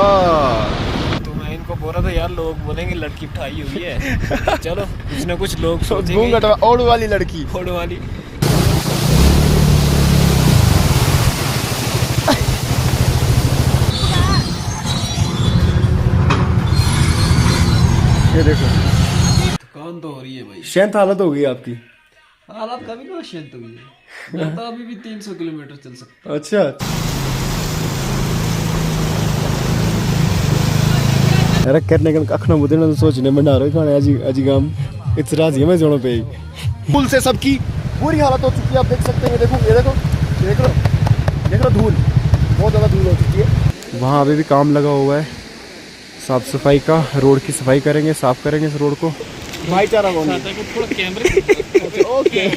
वाह। तो मैं इनको बोल रहा था यार लोग बोलेंगे लड़की उठाई हुई है। चलो कुछ ना कुछ लोग घूंघट ओढ़ वाली लड़की। फोड़ वाली। ये देखो थकान तो हो रही है भाई। शैंत हालत हो गई आपकी। हालात कभी कभी शांत हुई है। मैं तो अभी भी 300 किलोमीटर चल सकता। अच्छा अरे करने का कखना मुदना तो सोचने में डर खाने अजी गाम इतना मैं जोड़ों पे पुल से सबकी बुरी हालत हो चुकी है। आप देख सकते हैं, ये देखो देख लो धूल, बहुत ज़्यादा धूल हो चुकी है। वहाँ अभी भी काम लगा हुआ है साफ सफाई का, रोड की सफाई करेंगे, साफ करेंगे इस रोड को। भाईचारा को थोड़ा कैमरे। Okay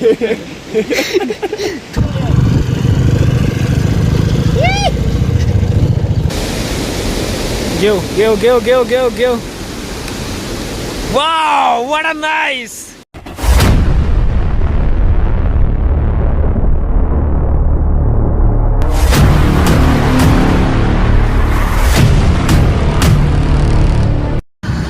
Go. Wow, what a nice.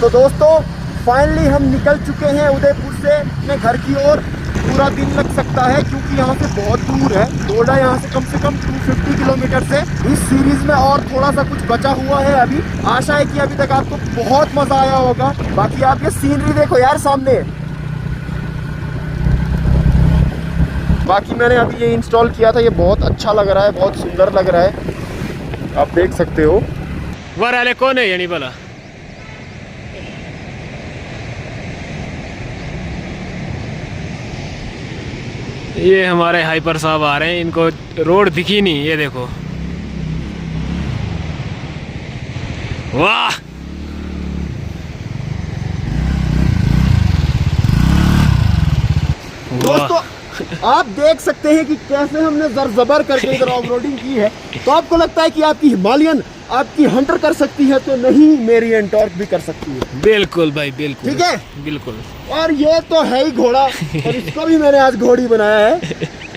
तो दोस्तों फाइनली हम निकल चुके हैं उदयपुर से अपने घर की ओर। पूरा दिन लग सकता है क्योंकि यहाँ से बहुत दूर है। डोडा यहाँ से कम 250 किलोमीटर से। इस सीरीज में और थोड़ा सा कुछ बचा हुआ है अभी। आशा है कि अभी तक आपको बहुत मजा आया होगा। बाकी आप ये सीनरी देखो यार सामने। बाकी मैंने अभी ये इंस्टॉल किया था, ये बहुत अच्छा लग रहा है, बहुत सुंदर लग रहा है, आप देख सकते हो। वाले कौन है यानी भला? ये हमारे हाइपर साहब आ रहे हैं, इनको रोड दिखी नहीं, ये देखो। वाह दोस्तों आप देख सकते हैं कि कैसे हमने जबर करके इधर ऑफ रोडिंग की है। तो आपको लगता है कि आपकी हिमालयन आपकी हंटर कर सकती है, तो नहीं, मेरी एंटॉर्क भी कर सकती है। बिल्कुल भाई बिल्कुल, ठीक है बिल्कुल। और ये तो है ही घोड़ा, और इसको भी मैंने आज घोड़ी बनाया है।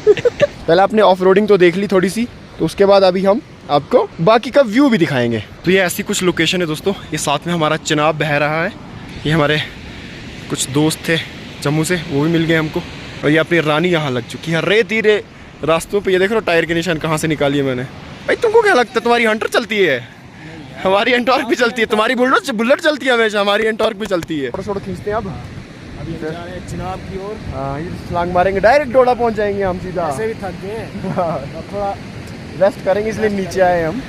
पहले आपने ऑफ रोडिंग तो देख ली थोड़ी सी, तो उसके बाद अभी हम आपको बाकी का व्यू भी दिखाएंगे। तो ये ऐसी कुछ लोकेशन है दोस्तों। ये साथ में हमारा चिनाब बह रहा है। ये हमारे कुछ दोस्त थे जम्मू से, वो भी मिल गए हमको। और ये अपनी रानी यहाँ लग चुकी है रेतीले रास्तों पे। ये देख लो टायर के निशान कहाँ से निकाली है मैंने। भाई तुमको क्या लगता है तुम्हारी हंटर चलती है? हमारी एंटॉर्क भी चलती है। तुम्हारी बुलेट चलती है हमेशा, हमारी एंटॉर्क भी चलती है। थोड़ा खींचते हैं अब। अभी हम जा रहे हैं चिनाब की ओर। हाँ ये छलांग मारेंगे, डायरेक्ट डोडा पहुँच जाएंगे हम सीधा। ऐसे भी थक गए हैं, अब थोड़ा रेस्ट करेंगे इसलिए नीचे आए हम।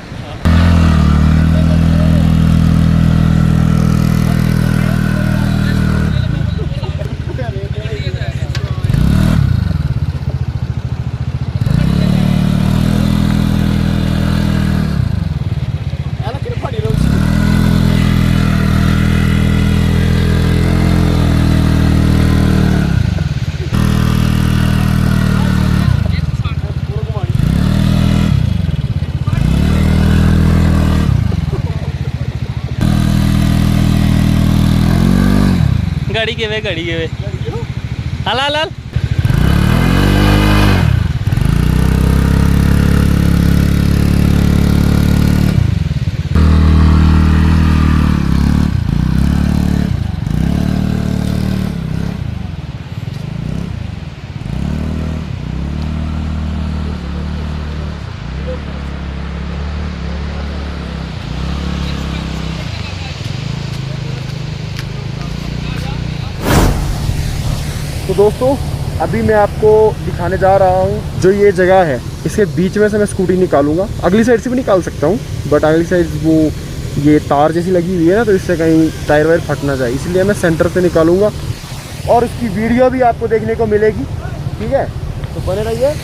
गाड़ी के वे हल हल हल। तो दोस्तों अभी मैं आपको दिखाने जा रहा हूँ जो ये जगह है, इसके बीच में से मैं स्कूटी निकालूंगा। अगली साइड से भी निकाल सकता हूँ, बट अगली साइड वो ये तार जैसी लगी हुई है ना, तो इससे कहीं टायर वायर फट ना जाए, इसलिए मैं सेंटर पे निकालूंगा। और इसकी वीडियो भी आपको देखने को मिलेगी, ठीक है? तो बने रहिए।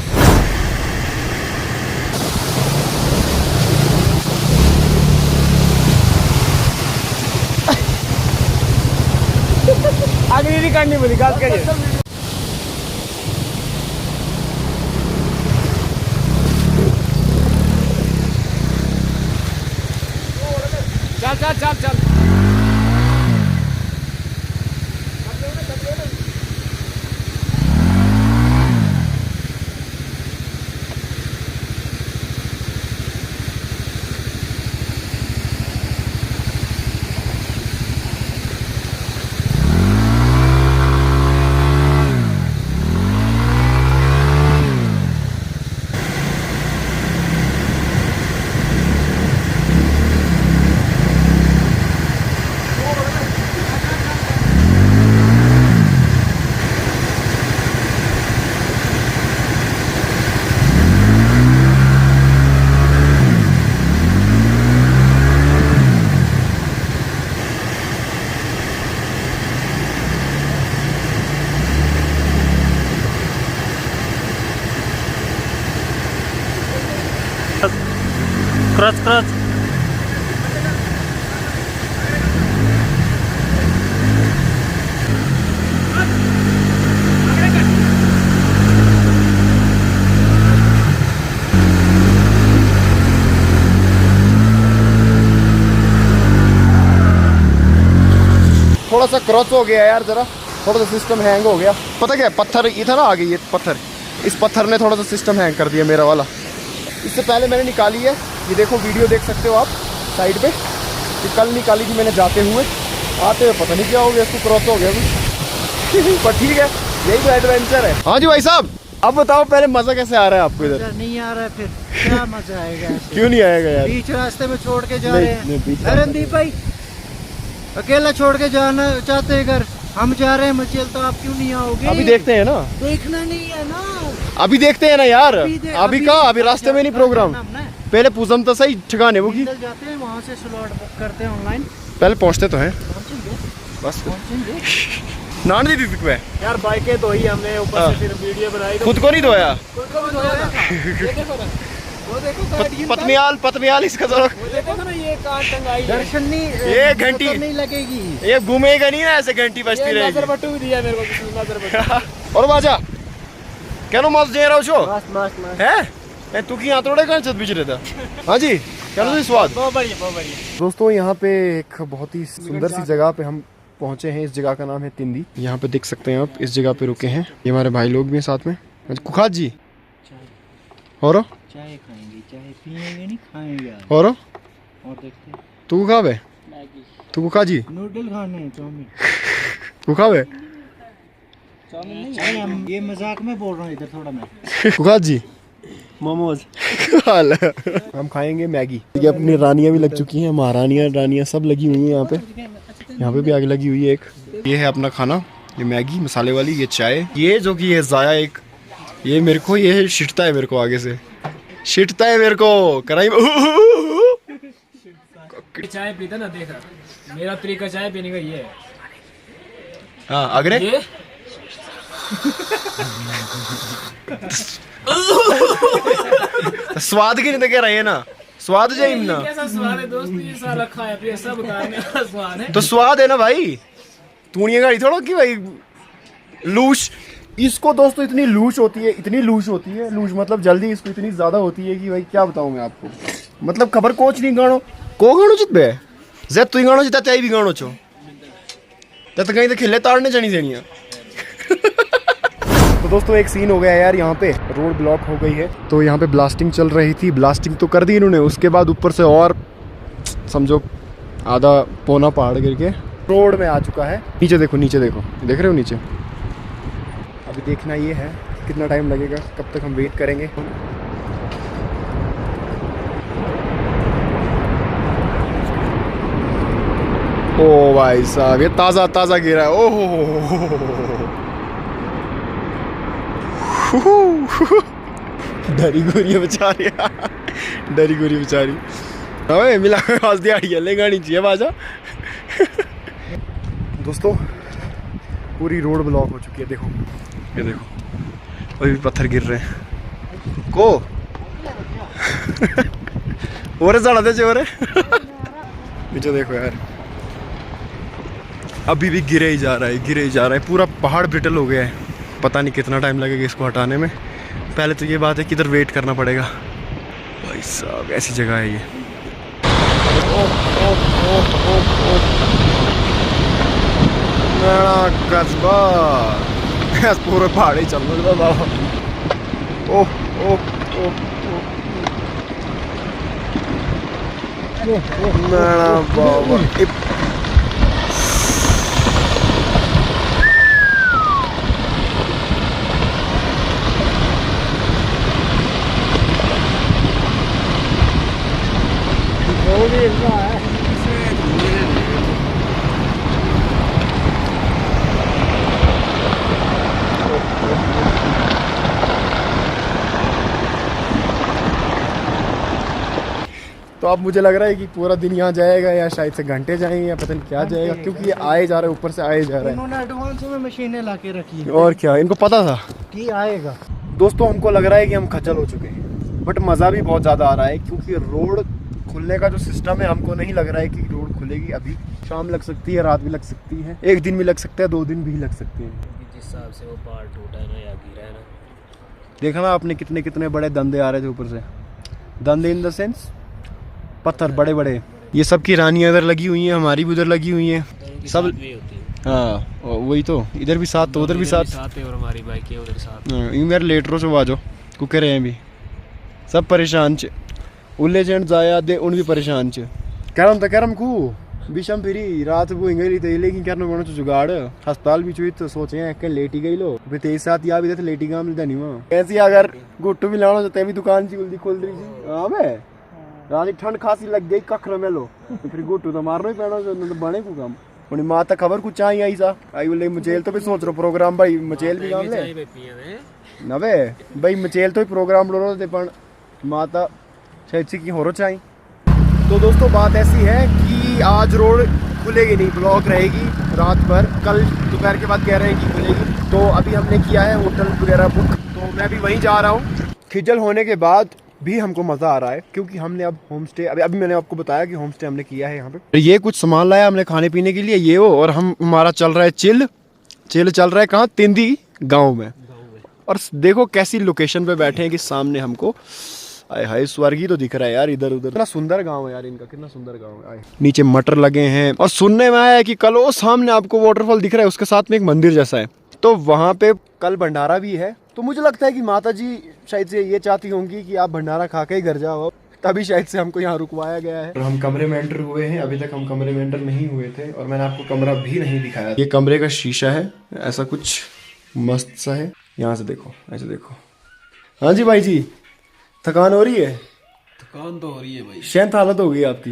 आगे नहीं काटनी बोली, गाज करिए। चल। क्रच क्रच। थोड़ा सा क्रॉस हो गया यार, जरा थोड़ा सा सिस्टम हैंग हो गया। पता क्या है, पत्थर ये था ना आगे, ये पत्थर, इस पत्थर ने थोड़ा सा सिस्टम हैंग कर दिया मेरा वाला। इससे पहले मैंने निकाली है, ये देखो वीडियो देख सकते हो आप साइड पे, ये कल निकाली थी मैंने जाते हुए, आते हुए पता नहीं क्या हो गया, इसको क्रॉस हो गया अभी। पर ठीक है, यही तो एडवेंचर है। हाँ जी भाई साहब, अब बताओ पहले मजा कैसे आ रहा है आपको इधर? नहीं आ रहा है, फिर क्या मजा आएगा ऐसे? क्यों नहीं आएगा यार? बीच रास्ते में छोड़ के जा नहीं, रहे नहीं, बीच हैं। रणदीप भाई अकेला छोड़ के जाना चाहते हैं घर, हम जा रहे हैं मचेल, तो आप क्यों नहीं आओगे? अभी देखते हैं ना, देखना नहीं है ना, अभी देखते हैं ना यार। अभी अभी कहाँ, अभी रास्ते में नहीं प्रोग्राम, पहले पूजम तो सही ठिकाने वो की, जाते हैं वहाँ से स्लॉट बुक करते हैं ऑनलाइन, पहले पहुँचते तो हैं बस। पहुँचेंगे। नान दी थी तुम्हें यार बाइकें तो ही हमने ऊपर से फिर वीडियो बनाई तो खुद को नहीं धोया? वो देखो गाड़ी पतमियाल इसका जरा, वो देखो ना ये कार टंगाई है। दर्शन नहीं, ये घंटी नहीं लगेगी, ये घूमेगा नहीं ना, ऐसे घंटी बजती ये रहेगी। नजर बट्टू भी दिया मेरे को, किसी ने नजर बट्टू। और बाजा क्या मस्त दे रहा छो मस्त है तू की यहाँ थोड़े कहाँ छत बिच रहा था? हाँ जी, क्या स्वाद। बहुत बढ़िया, बहुत बढ़िया। दोस्तों यहाँ पे एक बहुत ही सुंदर सी जगह पे हम पहुँचे हैं। इस जगह का नाम है तिंदी। यहाँ पे देख सकते हैं आप, इस जगह पे रुके हैं, ये हमारे भाई लोग भी हैं साथ में। कुखात जी और चाय खाएंगे, चाय पिएंगे नहीं खाएंगे यार। और देखते हैं तू कुखावे, तू कुखा जी नूडल खाने हैं, चाउमीन। कुखावे अरे हम ये मजाक में बोल रहा हूँ इधर थोड़ा मैं। कुखात जी मोमोज हाल है। हम खाएंगे मैगी। ये अपनी रानियां भी लग चुकी हैं, महारानियां रानियां सब लगी हुई हैं यहाँ पे। यहाँ पे भी आग लगी हुई है एक। ये है अपना खाना, ये मैगी मसाले वाली, ये चाय, ये जो कि ये जाया एक, ये मेरे को ये शिटता है मेरे को, आगे से शिटता है मेरे को कराई। चाय पीता ना, देखा मेरा तरीका चाय पीने का ये है। हाँ अगरे ये स्वाद की नहीं कह रहे हैं ना, स्वाद जाइम ना, कैसा स्वाद है दोस्त, ये साला खाया पिया सब उतारने वाला स्वाद है। तो स्वाद है ना भाई, तूनिया गाड़ी थोड़ा कि भाई लूश। इसको दोस्तों इतनी लूश होती है, इतनी लूश होती है, लूश मतलब जल्दी इसको इतनी ज्यादा होती है कि भाई क्या बताऊं मैं आपको, मतलब खबर कोच नहीं गाणो को गाणो चित बे जेद तू गाणो चिता त्याई भी गाणो छो तत कहीं तो खिले ताड़ने चनी देनिया। तो दोस्तों एक सीन हो गया यार, यहाँ पे रोड ब्लॉक हो गई है, तो यहाँ पे ब्लास्टिंग चल रही थी, ब्लास्टिंग तो कर दी इन्होंने, उसके बाद ऊपर से और समझो आधा पौना पहाड़ गिर के रोड में आ चुका है। नीचे देखो, नीचे देखो, देख रहे हो नीचे। अभी देखना ये है कितना टाइम लगेगा, कब तक हम वेट करेंगे। ओ भाई साहब ये ताज़ा ताज़ा गिरा है, ओहो डरी गुरी बेचारी, डरी गुरी बेचारी। अबे मिला हंस दिहाड़ी ले गाड़ी चाहिए बाजा। दोस्तों पूरी रोड ब्लॉक हो चुकी है, देखो ये देखो अभी भी पत्थर गिर रहे हैं को और ज़्यादा दे और नीचे देखो यार, अभी भी गिरे ही जा रहा है, गिरे ही जा रहा है, पूरा पहाड़ ब्रिटल हो गया है। पता नहीं कितना टाइम लगेगा इसको हटाने में। पहले तो ये बात है कि इधर वेट करना पड़ेगा। भाई साहब ऐसी जगह है ये। कस्बा पूरे पहाड़ ही चल रहा था। ओह ओह बाबा तो अब मुझे लग रहा है कि पूरा दिन यहाँ जाएगा या शायद से घंटे जाएंगे या पता नहीं क्या जाएगा, क्योंकि ये आए जा रहा है, ऊपर से आए जा रहा है। इन्होंने एडवांस में मशीनें ला के रखी है और क्या, इनको पता था कि आएगा। दोस्तों हमको लग रहा है कि हम खज्जल हो चुके हैं, बट मज़ा भी बहुत ज़्यादा आ रहा है क्योंकि रोड खुलने का जो सिस्टम है हमको नहीं लग रहा है कि रोड खुलेगी अभी। शाम लग सकती है, रात भी लग सकती है, एक दिन भी लग सकता है, 2 दिन भी लग सकते हैं। जिस हिसाब से वो पहाड़ टूटा है ना या गिरा है ना, देखा ना आपने कितने कितने बड़े दंदे आ रहे थे ऊपर से। दंदे इन द सेंस पत्थर बड़े बड़े। ये सब की रानियाँ इधर लगी हुई हैं, हमारी भी उधर लगी हुई हैं सब। भी होती है। हाँ वही तो, इधर भी साथ तो उधर भी साथ है और हमारी बाइकें उधर साथ। यूँ मेरे लेट रो से आजो कुके रहे हैं भी सब परेशान च उल्ले जेंट जाया दे उन भी परेशान च करम को बिशम फिरी रात वो इंगली थे लेकिन करना पड़ना जुगाड़ अस्पताल भी चुई तो सोचे हैं कि लेटी गई लो फिर तेज साथ या भी थे लेटी गांव मिलता नहीं वहाँ कैसी अगर गुट्टू भी लाना चाहते भी दुकान ची जल्दी खोल रही थी। हाँ मैं रात ठंड खांसी लग गई कखर में लो फिर गुट्टू तो मारना ही पैना तो बने को काम उन्हें माँ तक खबर कुछ आई आई सा आई बोले मचेल तो भी सोच रहा प्रोग्राम भाई मचेल भी काम ले नवे भाई मचेल तो ही प्रोग्राम लो रहे पर माता शायद से की हो चाहिए। तो दोस्तों बात ऐसी है कि आज रोड खुलेगी नहीं, ब्लॉक रहेगी रात भर। कल दोपहर के बाद कह रहे हैं कि खुलेगी। तो अभी हमने किया है होटल वगैरह बुक, तो मैं भी वहीं जा रहा हूँ। खिजल होने के बाद भी हमको मज़ा आ रहा है क्योंकि हमने अब होम स्टे अभी मैंने आपको बताया कि होम स्टे हमने किया है यहाँ पे। ये कुछ सामान लाया हमने खाने पीने के लिए ये वो, और हमारा चल रहा है चिल चल रहा है कहाँ, तिंदी गाँव में। और देखो कैसी लोकेशन पे बैठे हैं कि सामने हमको आए हाय स्वर्ग ही तो दिख रहा है यार इधर उधर। कितना सुंदर गांव है यार इनका, कितना सुंदर गांव है। नीचे मटर लगे हैं और सुनने में आया है कि कल वो सामने आपको वाटरफॉल दिख रहा है उसके साथ में एक मंदिर जैसा है, तो वहाँ पे कल भंडारा भी है। तो मुझे लगता है कि माता जी शायद से ये चाहती होंगी कि आप भंडारा खा के ही घर जाओ, तभी शायद से हमको यहाँ रुकवाया गया है। और हम कमरे में एंटर हुए हैं, अभी तक हम कमरे में एंटर नहीं हुए थे और मैंने आपको कमरा भी नहीं दिखाया। ये कमरे का शीशा है, ऐसा कुछ मस्त सा है। यहाँ से देखो, ऐसे देखो। हाँ जी भाई जी, थकान हो रही है? थकान तो हो रही है भाई, शांत हालत हो गई आपकी।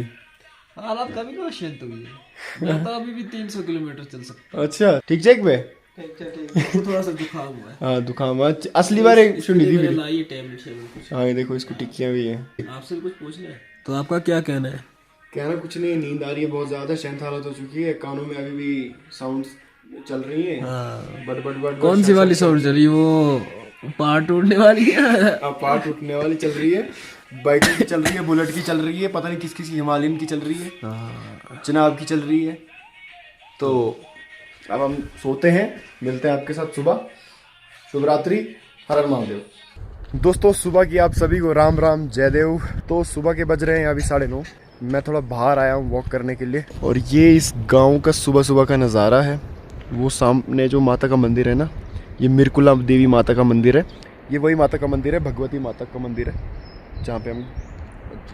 हालत कभी कभी शांत हो गई है। मैं तो अभी भी 300 किलोमीटर चल सकता अच्छा ठीक चेक पे हूँ। थोड़ा सा जुकाम हुआ है। हाँ दुकान असली बार सुनी थी मेरी। लाइए टैबलेट कुछ। हाँ ये देखो इसको टिक्कियाँ भी है। आपसे कुछ पूछना है तो आपका क्या कहना है? कहना कुछ नहीं, नींद आ रही है बहुत ज्यादा, शांत हालत हो चुकी है, कानों में अभी भी साउंड चल रही है। बट कौन सी वाली साउंड चली? वो पहाड़ टूटने वाली है। पहाड़ टूटने वाली चल रही है, बाइक की चल रही है, बुलेट की चल रही है, पता नहीं किस किस की, हिमालयन की चल रही है, चिनाब की चल रही है। तो अब हम सोते हैं, मिलते हैं आपके साथ सुबह। शुभ रात्रि, हर हर महादेव। दोस्तों सुबह की आप सभी को राम राम जय देव। तो सुबह के बज रहे हैं अभी 9:30। मैं थोड़ा बाहर आया हूँ वॉक करने के लिए और ये इस गांव का सुबह सुबह का नज़ारा है। वो सामने जो माता का मंदिर है ना, ये मिरकुला देवी माता का मंदिर है। ये वही माता का मंदिर है, भगवती माता का मंदिर है जहाँ पे हम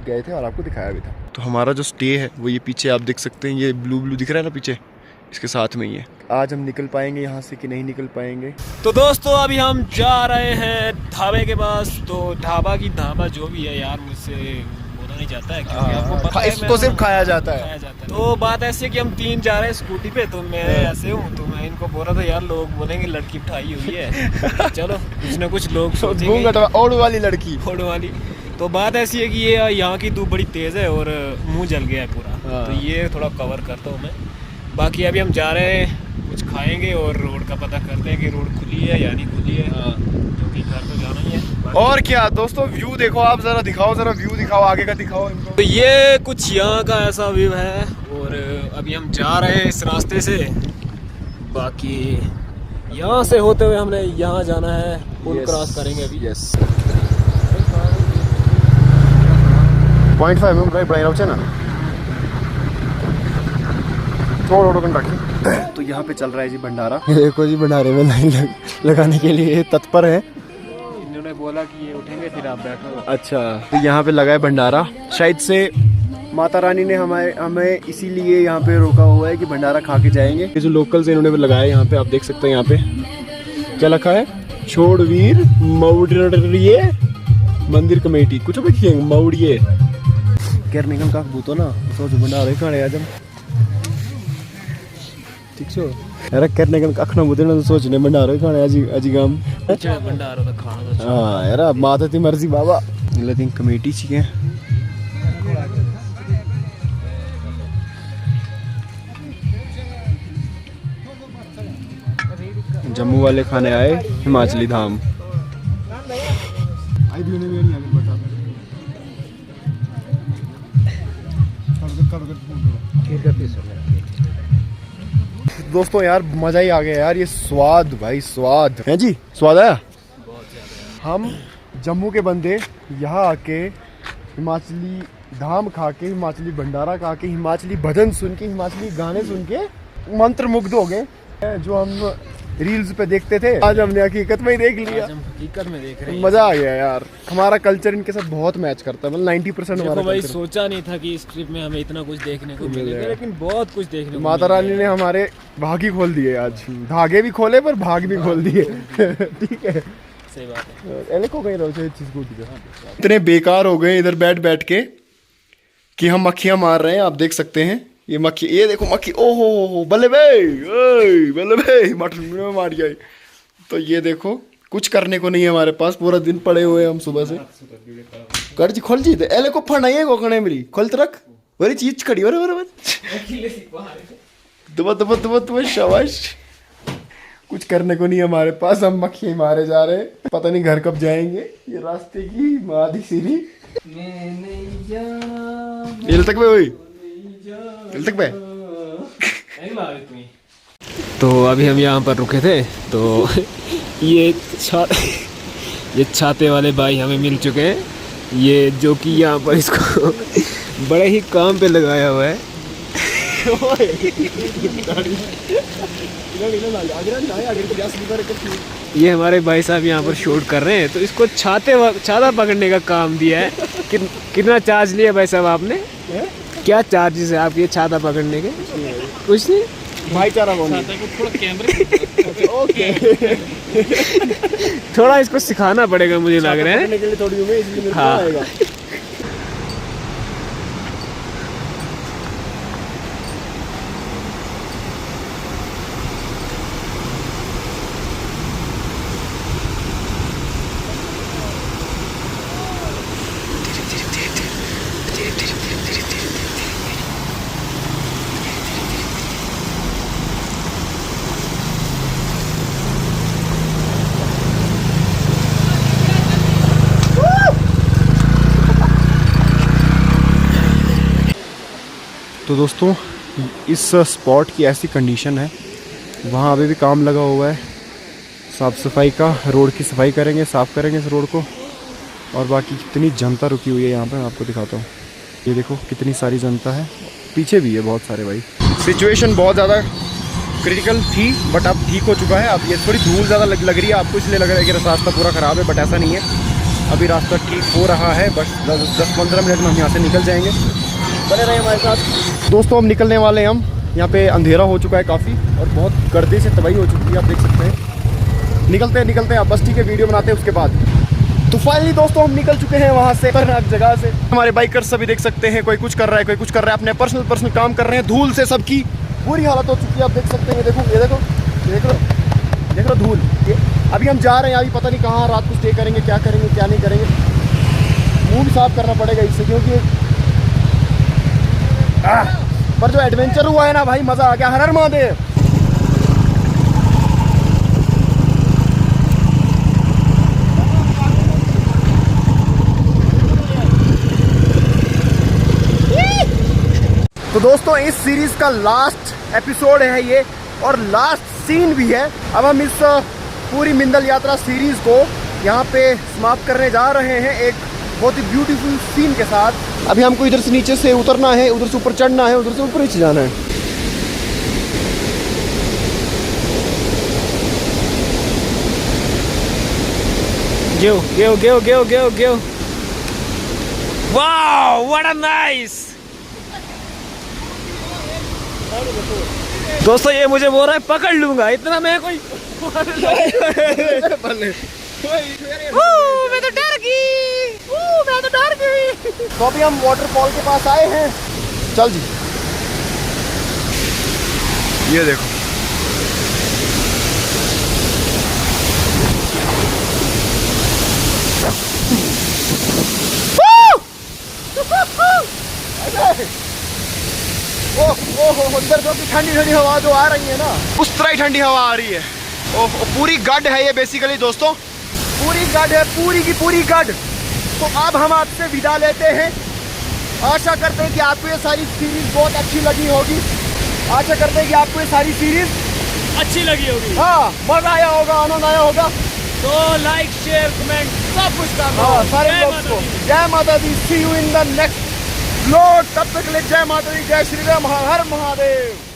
गए थे और आपको दिखाया भी था। तो हमारा जो स्टे है वो ये पीछे आप देख सकते हैं, ये ब्लू ब्लू दिख रहा है ना पीछे, इसके साथ में ही है। आज हम निकल पाएंगे यहाँ से कि नहीं निकल पाएंगे। तो दोस्तों अभी हम जा रहे हैं ढाबे के पास। तो ढाबा जो भी है यार, मुझसे बोला नहीं जाता है क्योंकि आपको पता है इसको सिर्फ खाया जाता है। तो बात ऐसी है कि हम 3 जा रहे हैं स्कूटी पे। तो मैं ऐसे हूँ, तो मैं इनको बोल रहा था यार लोग बोलेंगे लड़की उठाई हुई है। चलो कुछ ना कुछ लोग सोचेंगे ओड़ वाली लड़की, ओड़ वाली। तो बात ऐसी है कि ये यहाँ की धूप बड़ी तेज़ है और मुंह जल गया है पूरा। तो ये थोड़ा कवर करता हूँ मैं। बाकी अभी हम जा रहे हैं, कुछ खाएंगे और रोड का पता करते हैं कि रोड खुली है या नहीं खुली है, क्योंकि घर तो जाना ही है। और क्या दोस्तों, व्यू देखो आप, जरा दिखाओ, जरा व्यू दिखाओ, आगे का दिखाओ इनको। तो ये कुछ यहाँ का ऐसा व्यू है और अभी हम जा रहे हैं इस रास्ते से। बाकी यहाँ से होते हुए हमने यहाँ जाना है, पुल क्रॉस करेंगे अभी। यस 0.5 में ड्राइव बनाई रहो ना, थोड़ा घंटा। तो यहाँ पे चल रहा है जी भंडारा। देखो जी भंडारे में लाइन लगाने के लिए तत्पर है। इन्होंने बोला कि ये उठेंगे फिर आप बैठो। अच्छा, तो यहाँ पे लगा है भंडारा। शायद से माता रानी ने हमें इसीलिए यहाँ पे रोका हुआ है कि भंडारा खा के जाएंगे। ये जो लोकल्स हैं इन्होंने लगाया है यहाँ पे, आप देख सकते हैं यहाँ पे क्या लिखा है, छोड़वीर मौड़िये मंदिर कमेटी, कुछ भी मौड़िये केर निकल का बूतो ना, सोच भंडारे खाने आज हम ठीक छो यार, करने का अखना बुते ना सोचने भंडारो खाने अजी गाम भंडारो तो खाना तो। हाँ यार माता ती मर्जी बाबा। लेकिन कमेटी छी है जम्मू वाले खाने आए हिमाचली धाम। दोस्तों यार मजा ही आ गया यार, ये स्वाद भाई स्वाद है जी, स्वाद आया। हम जम्मू के बंदे यहाँ आके हिमाचली धाम खा के, हिमाचली भंडारा खा के, हिमाचली भजन सुन के, हिमाचली गाने सुन के मंत्रमुग्ध हो गए। जो हम रील्स पे देखते थे आज हमने हकीकत में ही देख लिया। आज हम हकीकत में देख रहे हैं। मजा आ गया यार, हमारा कल्चर इनके साथ बहुत मैच करता है, मतलब 90% हमारा भाई culture। सोचा नहीं था कि इस ट्रिप में हमें इतना कुछ देखने को मिलेगा, लेकिन बहुत कुछ देखने को माता रानी ने हमारे भाग ही खोल दिए, आज धागे भी खोले पर भाग भी खोल दिए। ठीक है, सही बात है। को कहीं रहो इतने बेकार हो गए इधर बैठ बैठ के कि हम मक्खियां मार रहे हैं। आप देख सकते हैं ये मक्खी, ये देखो मक्खी, ओहो बल्ले भाई, बल्ले भाई मटन में मार गया। तो ये देखो कुछ करने को नहीं है हमारे पास, पूरा दिन पड़े हुए हम सुबह से। कर जी खोल जी एले को फनाइए कोकणे मेरी खोल रख वही चीज खड़ी हो बराबर दबा दबा दबा दबा शाबाश। कुछ करने को नहीं है हमारे पास, हम मक्खी मारे जा रहे हैं, पता नहीं घर कब जाएंगे। ये रास्ते की मादी सीरी तक में हुई तक में। तो अभी हम यहाँ पर रुके थे, तो ये छाते वाले भाई हमें मिल चुके हैं, ये जो कि यहाँ पर इसको बड़े ही काम पे लगाया हुआ है। ये हमारे भाई साहब यहाँ पर शूट कर रहे हैं, तो इसको छाता पकड़ने का काम दिया है। कितना चार्ज लिया भाई साहब आपने? क्या चार्जेस है आपके छाता पकड़ने के? कुछ नहीं, भाईचारा ओके। थोड़ा इसको सिखाना पड़ेगा मुझे लग रहा है। के लिए थोड़ी उम्मीद, इसलिए हाँ। आएगा। तो दोस्तों इस स्पॉट की ऐसी कंडीशन है, वहाँ अभी भी काम लगा हुआ है साफ़ सफाई का, रोड की सफाई करेंगे, साफ़ करेंगे इस रोड को। और बाकी कितनी जनता रुकी हुई है यहाँ पे, मैं आपको दिखाता हूँ। ये देखो कितनी सारी जनता है, पीछे भी है बहुत सारे भाई। सिचुएशन बहुत ज़्यादा क्रिटिकल थी बट अब ठीक हो चुका है। अब ये थोड़ी धूल ज़्यादा लग रही है आपको, इसलिए लग रहा है कि रास्ता पूरा ख़राब है, बट ऐसा नहीं है। अभी रास्ता ठीक हो रहा है, बस 10-15 मिनट में हम यहाँ से निकल जाएंगे। बने रहे हमारे साथ। दोस्तों हम निकलने वाले हैं, हम यहाँ पे अंधेरा हो चुका है काफ़ी और बहुत गर्दी से तबाही हो चुकी है, आप देख सकते हैं। निकलते हैं आप, बस ठीक है, वीडियो बनाते हैं उसके बाद। तो फाइनली दोस्तों हम निकल चुके हैं वहाँ से, खतरनाक जगह से। हमारे बाइकर्स सभी देख सकते हैं, कोई कुछ कर रहा है, कोई कुछ कर रहा है, अपने पर्सनल काम कर रहे हैं। धूल से सबकी बुरी हालत हो चुकी है, आप देख सकते हैं। देख लो धूल। अभी हम जा रहे हैं, अभी पता नहीं कहाँ रात को स्टे करेंगे, क्या करेंगे क्या नहीं करेंगे। मुँह भी साफ करना पड़ेगा इससे, क्योंकि पर जो एडवेंचर हुआ है ना भाई, मजा आ गया। हर हर महादेव। तो दोस्तों इस सीरीज का लास्ट एपिसोड है ये, और लास्ट सीन भी है। अब हम इस पूरी मिंदल यात्रा सीरीज को यहाँ पे समाप्त करने जा रहे हैं एक बहुत ही ब्यूटीफुल सीन के साथ। अभी हमको इधर से नीचे से उतरना है, उधर से ऊपर चढ़ना है, उधर से ऊपर नीचे जाना है। Go. Wow, what a nice. दोस्तों ये मुझे बोल रहा है पकड़ लूंगा, इतना मैं कोई मैं तो डर गई। तो अभी हम वाटरफॉल के पास आए हैं। चल जी, ये देखो अंदर जो ठंडी ठंडी हवा जो आ रही है ना, उस तरह ही ठंडी हवा आ रही है। पूरी गढ़ है ये बेसिकली दोस्तों, पूरी गढ़ है, पूरी की पूरी गढ़। तो अब हम आपसे विदा लेते हैं। आशा करते हैं कि आपको ये सारी सीरीज बहुत अच्छी लगी होगी। आशा करते हैं कि आपको ये सारी सीरीज अच्छी लगी होगी। हाँ मजा आया होगा, आनंद आया होगा। तो लाइक शेयर कमेंट सब कुछ कर दो। हाँ सारे जय लोग माता को दी। जय माता दी। See you in the next vlog. तब तक के लिए जय माता दी, जय श्री राम, हर हर महादेव।